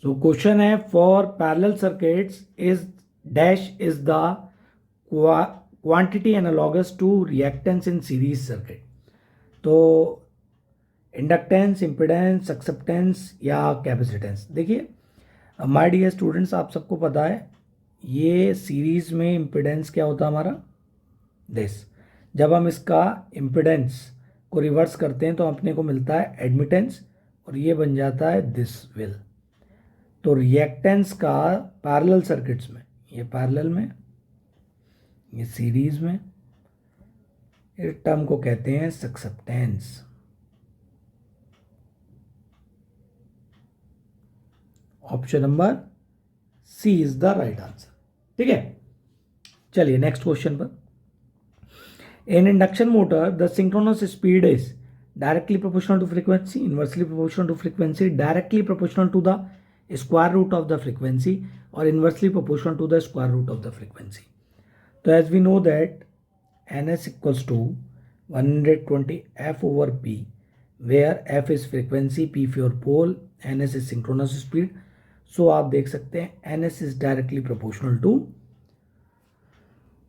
सो question है for parallel circuits is dash is the quantity analogous to reactance in series circuit. तो inductance, impedance, acceptance या capacitance. देखिए my dear students, आप सबको पता है ये सीरीज में इम्पिडेंस क्या होता है हमारा, दिस। जब हम इसका इम्पिडेंस को रिवर्स करते हैं तो अपने को मिलता है एडमिटेंस और ये बन जाता है दिस विल। तो रिएक्टेंस का पैरेलल सर्किट्स में, ये पैरेलल में, ये सीरीज में, इस टर्म को कहते हैं susceptance. Option number C is the right answer. ठीक है, चलिए नेक्स्ट क्वेश्चन पर। In induction motor the synchronous speed is directly proportional to frequency, inversely proportional to frequency, directly proportional to the square root of the frequency और inversely proportional to the square root of the frequency. तो as we know that ns equals to 120 f over p, where f is frequency, p for pole, ns is synchronous speed। सो आप देख सकते हैं ns is directly proportional to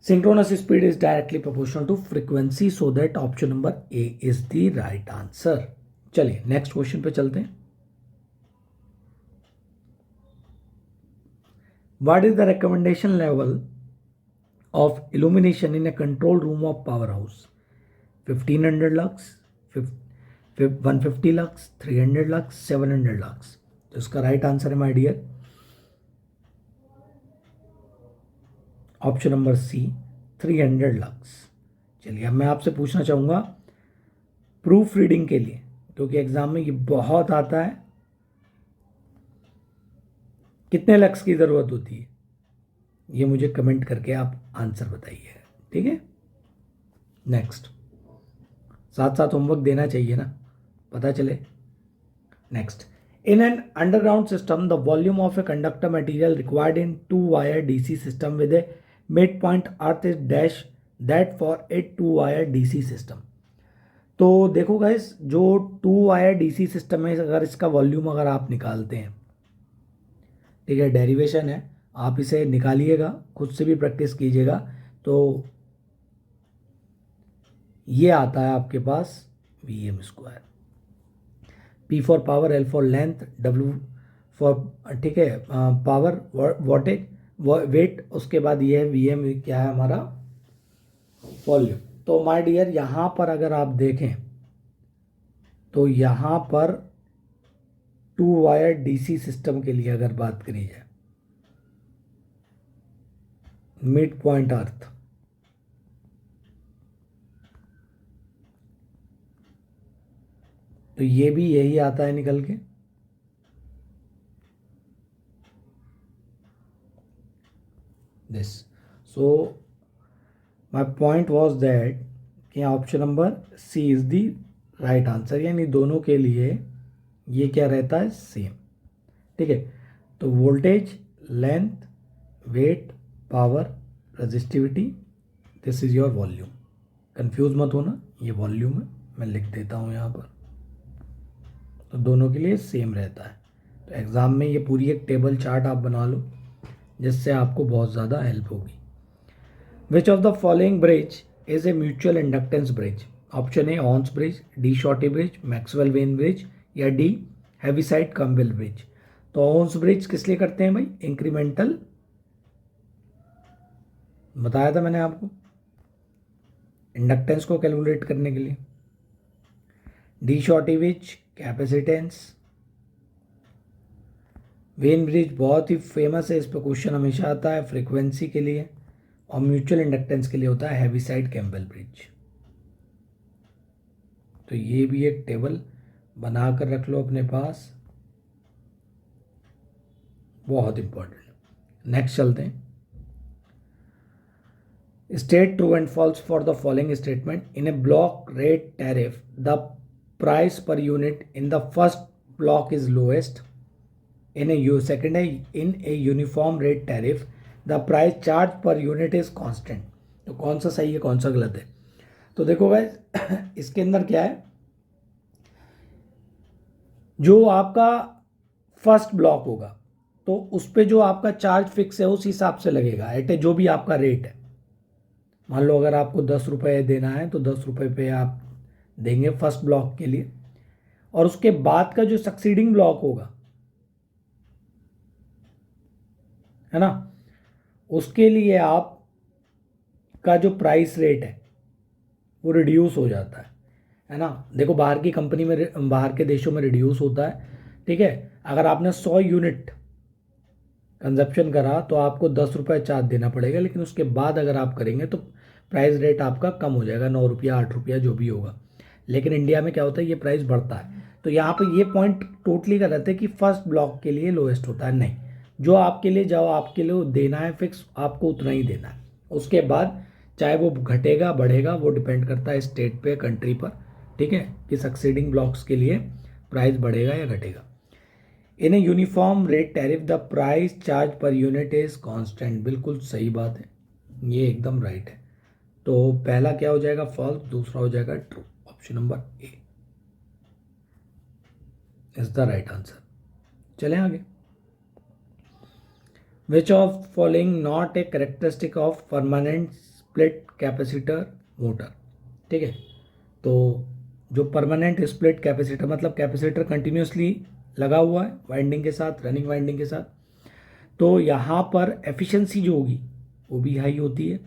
synchronous speed is directly proportional to frequency, so that option number A is the right answer। चलिए next question पे चलते हैं। What is the recommendation level of illumination in a control room of powerhouse? 1500 lux, 150 lux, 300 lux, 700 lux। तो इसका right answer है my dear option number C 300 lux. चलिए अब मैं आपसे पूछना चाहूँगा प्रूफ रीडिंग के लिए, क्योंकि एग्जाम में ये बहुत आता है, कितने लक्स की ज़रूरत होती है, ये मुझे कमेंट करके आप आंसर बताइए। ठीक है, नेक्स्ट, साथ साथ होमवर्क देना चाहिए ना, पता चले। Next, in an underground system the volume of a conductor material required in two wire DC system with a midpoint earth is dash that for a two wire DC system। तो देखो guys, जो two wire DC system है, अगर इसका volume अगर आप निकालते हैं, ठीक है, डेरिवेशन है, आप इसे निकालिएगा, खुद से भी प्रैक्टिस कीजिएगा, तो ये आता है आपके पास VM square, P for power, L for length, W for, ठीक है, पावर, वॉटेज, वेट, उसके बाद ये है VM क्या है हमारा, वॉल्यूम। तो माय डियर यहाँ पर अगर आप देखें तो यहाँ पर टू वायर डीसी सिस्टम के लिए अगर बात करी जाए, मिड पॉइंट अर्थ, तो ये भी यही आता है निकल के। This, so my point was that कि option number C is the right answer, यानी दोनों के लिए ये क्या रहता है, सेम। ठीक है, तो voltage, length, weight, power, resistivity, this is your volume. Confuse मत होना, ये वॉल्यूम है, मैं लिख देता हूँ यहाँ पर, तो दोनों के लिए सेम रहता है। तो एग्ज़ाम में ये पूरी एक टेबल चार्ट आप बना लो, जिससे आपको बहुत ज़्यादा हेल्प होगी। Which of the following bridge is a mutual inductance bridge? Option A Owen's bridge, De Sauty bridge, Maxwell Wien bridge, या डी हैवीसाइड कम्बल ब्रिज। तो ऑन्स ब्रिज किस लिए करते हैं भाई? इंक्रीमेंटल, बताया था मैंने आपको, इंडक्टेंस को कैलकुलेट करने के लिए। De Sauty bridge capacitance, Wien bridge बहुत ही फेमस है, इस पर क्वेश्चन हमेशा आता है फ्रीक्वेंसी के लिए, और म्यूचुअल इंडक्टेंस के लिए होता है हैवीसाइड कैम्बल ब्रिज। तो ये भी एक टेबल बना कर रख लो अपने पास, बहुत इंपॉर्टेंट। नेक्स्ट चलते हैं। State true and false for the following statement. In a block rate tariff the price per unit in the first block is lowest, in a second in a uniform rate tariff the price charged per unit is constant। तो कौन सा सही है कौन सा गलत है? तो देखो गाइस, इसके अंदर क्या है, जो आपका फर्स्ट ब्लॉक होगा तो उस पर जो आपका चार्ज फिक्स है उस हिसाब से लगेगा एट ए जो भी आपका रेट है। मान लो अगर आपको 10 रुपये देना है तो 10 रुपये पे आप देंगे फर्स्ट ब्लॉक के लिए, और उसके बाद का जो सक्सीडिंग ब्लॉक होगा, है ना, उसके लिए आप का जो प्राइस रेट है वो रिड्यूस हो जाता है ना। देखो बाहर की कंपनी में, बाहर के देशों में रिड्यूस होता है, ठीक है। अगर आपने 100 यूनिट कंजप्शन करा तो आपको 10 रुपये चार्ज देना पड़ेगा, लेकिन उसके बाद अगर आप करेंगे तो प्राइस रेट आपका कम हो जाएगा, 9 रुपया 8 रुपया जो भी होगा। लेकिन इंडिया में क्या होता है, ये प्राइस बढ़ता है। तो यहाँ पे ये पॉइंट टोटली गलत है कि फर्स्ट ब्लॉक के लिए लोएस्ट होता है, नहीं। जो आपके लिए देना है फिक्स, आपको उतना ही देना है। उसके बाद चाहे वो घटेगा बढ़ेगा, वो डिपेंड करता है स्टेट पे, कंट्री पर, ठीक है, कि सक्सीडिंग ब्लॉक्स के लिए प्राइस बढ़ेगा या घटेगा। In a uniform rate tariff the price charge per unit is constant. बिल्कुल सही बात है, ये एकदम राइट है। तो पहला क्या हो जाएगा, फॉल्स, दूसरा हो जाएगा true. Option number A is the right answer. चलें आगे। Which of following not a characteristic of permanent split capacitor motor. ठीक है, तो जो परमानेंट स्प्लिट कैपेसिटर मतलब कैपेसिटर कंटिन्यूसली लगा हुआ है वाइंडिंग के साथ, रनिंग वाइंडिंग के साथ, तो यहाँ पर एफिशिएंसी जो होगी वो भी हाई होती है,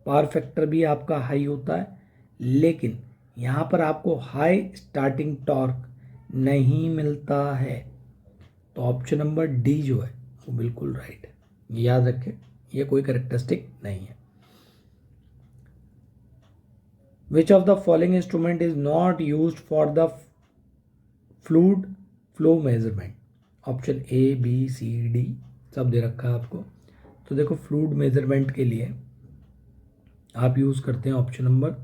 पावर फैक्टर भी आपका हाई होता है, लेकिन यहाँ पर आपको हाई स्टार्टिंग टॉर्क नहीं मिलता है। तो ऑप्शन नंबर डी जो है वो बिल्कुल राइट है, याद रखें, ये कोई करेक्टरिस्टिक नहीं है। Which of the following instrument is not used for the fluid flow measurement. Option A B C D सब दे रखा है आपको। तो देखो फ्लूइड मेजरमेंट के लिए आप यूज़ करते हैं ऑप्शन नंबर,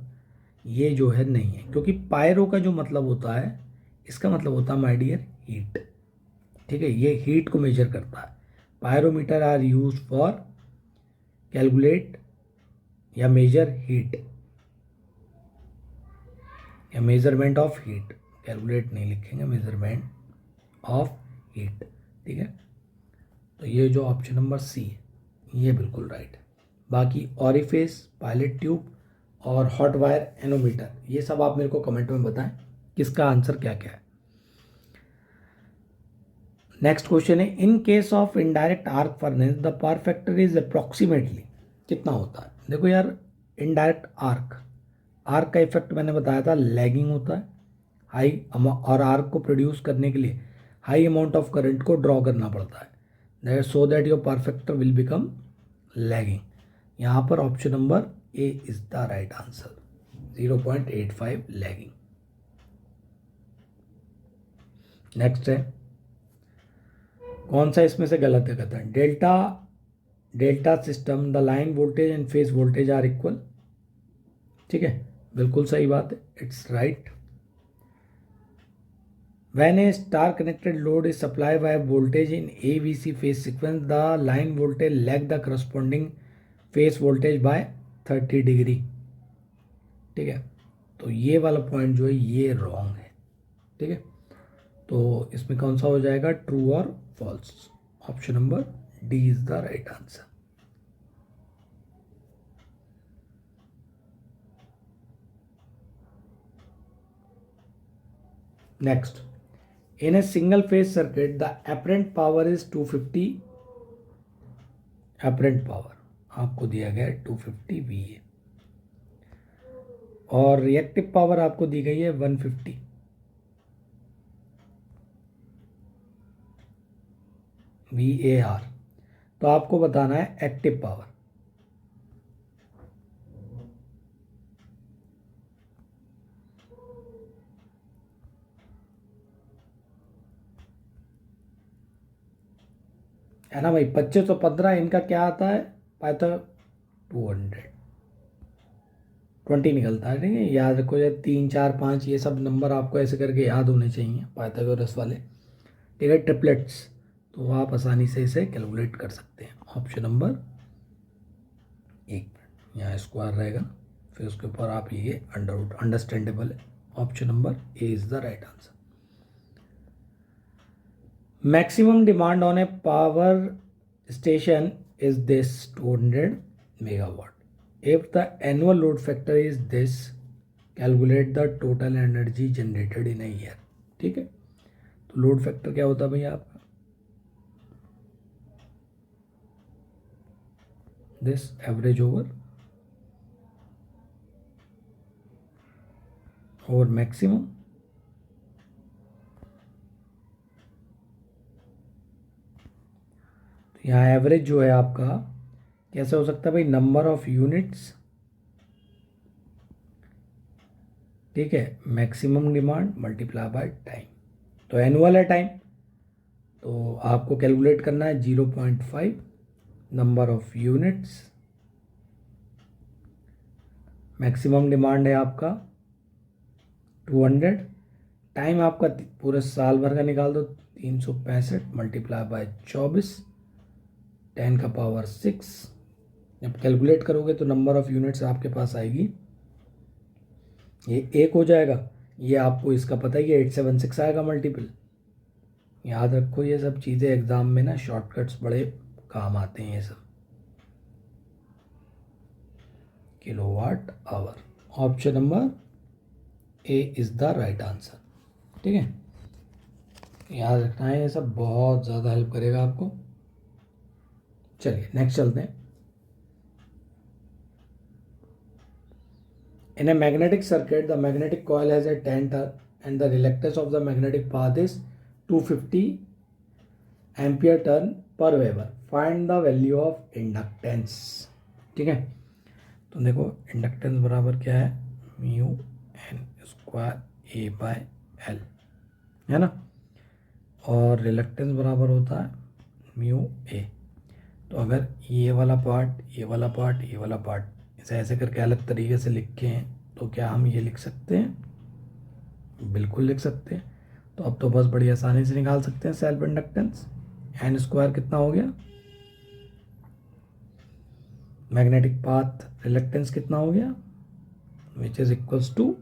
ये जो है नहीं है, क्योंकि पायरो का जो मतलब होता है, इसका मतलब होता है माय डियर हीट। ठीक है, ये हीट को मेजर करता है। Pyrometer are use for calculate या मेजर हीट या मेजरमेंट ऑफ हीट, कैलकुलेट नहीं लिखेंगे, मेजरमेंट ऑफ हीट। ठीक है, तो ये जो ऑप्शन नंबर सी है ये बिल्कुल राइट है। बाकी ऑरिफिस, पायलट ट्यूब और हॉट वायर एनोमीटर, ये सब आप मेरे को कमेंट में बताएं किसका आंसर क्या क्या है। नेक्स्ट क्वेश्चन है, in case of indirect arc furnace the power factor is approximately कितना होता है। देखो यार, इनडायरेक्ट आर्क का इफेक्ट मैंने बताया था, लैगिंग होता है हाई, और आर्क को प्रोड्यूस करने के लिए हाई अमाउंट ऑफ करंट को ड्रॉ करना पड़ता है, so that your power factor will become lagging. यहाँ पर option number A is the right answer, 0.85 lagging. Next है, कौन सा इसमें से गलत है, कहता है delta system the line voltage and phase voltage are equal. ठीक है, बिल्कुल सही बात है, it's right. When a star connected load is supply by voltage in ABC phase sequence the line voltage lag the corresponding phase voltage bye 30 degree. ठीक है, तो ये वाला पॉइंट जो है ये रॉन्ग है। ठीक है, तो इसमें कौन सा हो जाएगा, ट्रू और false. Option number D is the right answer. Next, in a single phase circuit the apparent power is 250, apparent power आपको दिया गया है 250 VA, और रिएक्टिव पावर आपको दी गई है 150 VAR। तो आपको बताना है एक्टिव पावर। है ना भाई, 2515 इनका क्या आता है, पाइथागोरस 220 निकलता है। ठीक है, याद रखो, ये 3 4 5 ये सब नंबर आपको ऐसे करके याद होने चाहिए पाइथागोरस वाले। ठीक है, ट्रिपलेट्स, तो आप आसानी से इसे कैलकुलेट कर सकते हैं। ऑप्शन नंबर एक, यहाँ स्क्वायर रहेगा, फिर उसके ऊपर आप ये अंडर अंडरस्टैंडेबल है। Option number A is the right answer. Maximum demand on A power station is this 200 megawatt. If the annual load factor is this, calculate the total energy generated in a year. ठीक है, तो load factor क्या होता है भैया आपका, this average over maximum. यहाँ average जो है आपका कैसे हो सकता है भाई, नंबर ऑफ यूनिट्स, ठीक है, maximum demand multiply by time. तो एनुअल है टाइम, तो आपको कैलकुलेट करना है 0.5 number of units, maximum demand है आपका 200, टाइम आपका पूरे साल भर का निकाल दो 365 मल्टीप्लाई बाय 24 10 का पावर 6. जब कैलकुलेट करोगे तो नंबर ऑफ यूनिट्स आपके पास आएगी, ये 1 हो जाएगा. ये आपको इसका पता ही है 876 आएगा मल्टीपल. याद रखो ये सब चीज़ें एग्जाम में ना शॉर्टकट्स बड़े काम आते हैं ये सब. Kilowatt hour, option number A is the right answer. ठीक है, याद रखना है, ये सब बहुत ज़्यादा हेल्प करेगा आपको. चलिए नेक्स्ट चलते हैं. In a magnetic circuit, the magnetic coil has a 10 turn and the reluctance of the magnetic path is 250 ampere turn per Weber. Find the value of inductance. ठीक है, तो देखो इंडक्टेंस बराबर क्या है, mu N square A by L, है ना, और रिलक्टेंस बराबर होता है म्यू ए. तो अगर ये वाला पार्ट, ये वाला पार्ट, ये वाला पार्ट इसे ऐसे करके अलग तरीके से लिखे हैं तो क्या हम ये लिख सकते हैं, बिल्कुल लिख सकते हैं. तो अब तो बस बड़ी आसानी से निकाल सकते हैं सेल्फ इंडक्टेंस. एन स्क्वायर कितना हो गया, मैग्नेटिक पाथ रिलक्टेंस कितना हो गया, which is equals to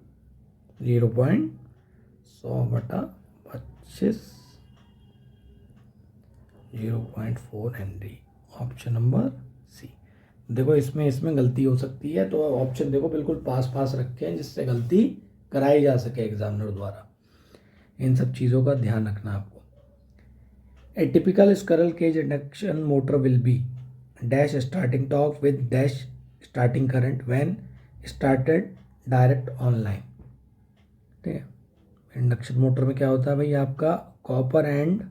0.100/25 0.4 henry. Option number C. देखो इसमें गलती हो सकती है, तो ऑप्शन देखो बिल्कुल पास पास रखे हैं जिससे गलती कराई जा सके एग्जामिनर द्वारा. इन सब चीज़ों का ध्यान रखना आपको. A typical squirrel cage induction motor will be dash starting torque with dash starting current when started direct online. ठीक है, इंडक्शन मोटर में क्या होता है भाई, आपका कॉपर एंड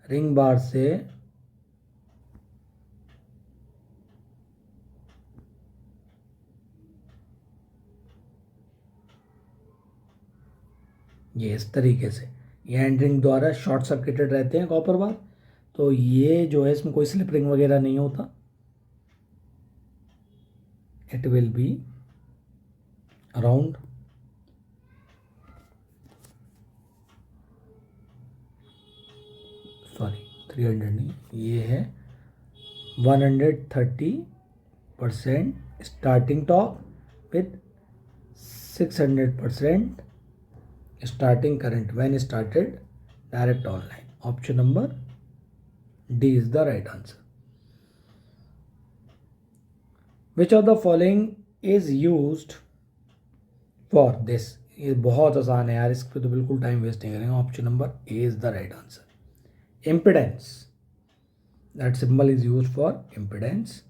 रिंग बार से ये इस तरीके से ये हैंड रिंग द्वारा शॉर्ट सर्किटेड रहते हैं कॉपर बार. तो ये जो है इसमें कोई स्लिप रिंग वगैरह नहीं होता. It will be around sorry 300 नहीं, ये है 130% starting torque with 600% starting current when started direct online. Option number D is the right answer. Which of the following is used for this? ये बहुत आसान है यार, इस पर तो बिल्कुल टाइम वेस्ट नहीं करेंगे. Option number A is the right answer. Impedance, that symbol is use for impedance.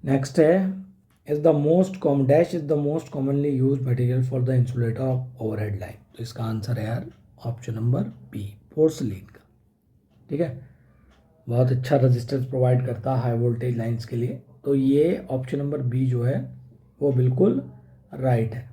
Next है is the most common dash is the most commonly used material for the insulator of overhead line. तो इसका answer है यार option number B, porcelain का. ठीक है, बहुत अच्छा रेजिस्टेंस प्रोवाइड करता है हाई वोल्टेज लाइंस के लिए. तो ये ऑप्शन नंबर बी जो है वो बिल्कुल राइट है.